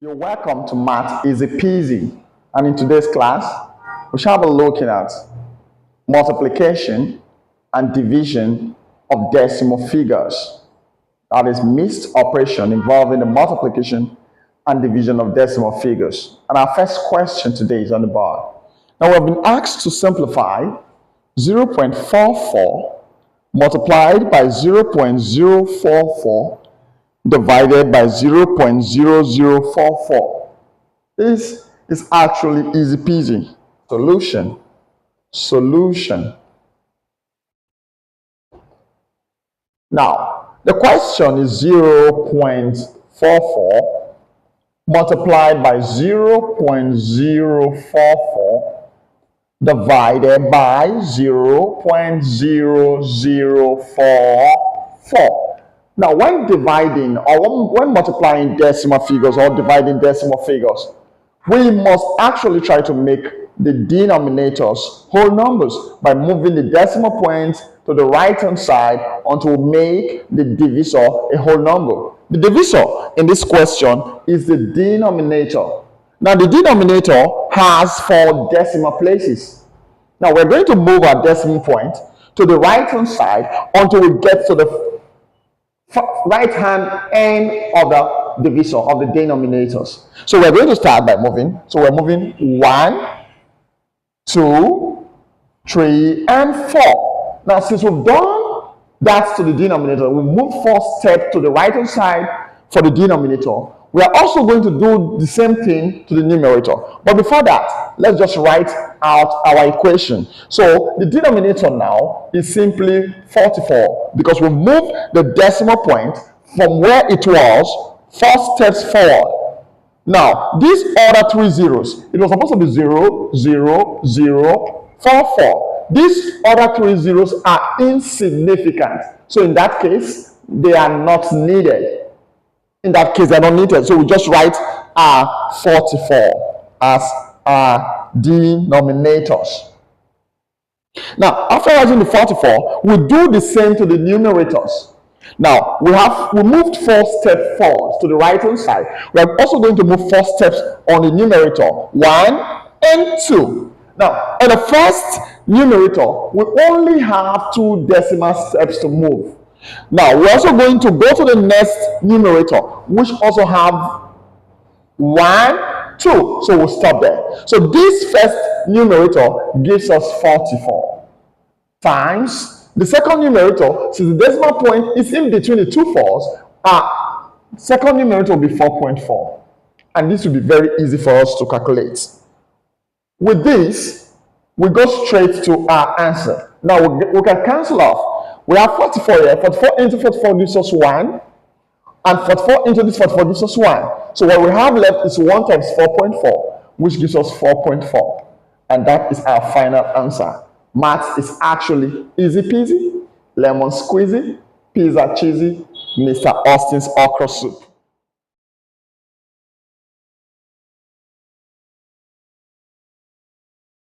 You're welcome to Math Easy Peasy, and in today's class, we shall be looking at multiplication and division of decimal figures. That is mixed operation involving the multiplication and division of decimal figures. And our first question today is on the board. Now, we've been asked to simplify 0.44 multiplied by 0.044 divided by 0.0044. This is actually easy peasy. Solution. Now, the question is 0.44 multiplied by 0.044 divided by 0.0044. Now, when dividing or when multiplying decimal figures or dividing decimal figures, we must actually try to make the denominators whole numbers by moving the decimal point to the right-hand side until we make the divisor a whole number. The divisor in this question is the denominator. Now, the denominator has 4 decimal places. Now, we're going to move our decimal point to the right-hand side until we get to the right hand end of the divisor of the denominators. So we're going to start by moving. So we're moving 1, 2, 3, and 4. Now, since we've done that to the denominator, we move 4 steps to the right hand side for the denominator. We are also going to do the same thing to the numerator. But before that, let's just write out our equation. So the denominator now is simply 44 because we moved the decimal point from where it was 4 steps forward. Now, these other 3 zeros, it was supposed to be 0, 0, 0, 4, 4. These other 3 zeros are insignificant. So in that case, they are not needed. In that case, they're not needed. So we just write our 44 as our denominators. Now, after writing the 44, we do the same to the numerators. Now, we moved 4 steps forward to the right hand side. We are also going to move 4 steps on the numerator, 1 and 2. Now, in the first numerator, we only have 2 decimal steps to move. Now, we're also going to go to the next numerator, which also have 1, 2. So we'll stop there. So this first numerator gives us 44 times the second numerator. Since the decimal point is in between the 2 4s, our second numerator will be 4.4. And this will be very easy for us to calculate. With this, we go straight to our answer. Now, we can cancel off. We have 44 here. 44 into 44 gives us 1. And 44 into this 44 gives us 1. So what we have left is 1 times 4.4, which gives us 4.4. And that is our final answer. Maths is actually easy peasy, lemon squeezy, pizza cheesy, Mr. Austin's okra soup.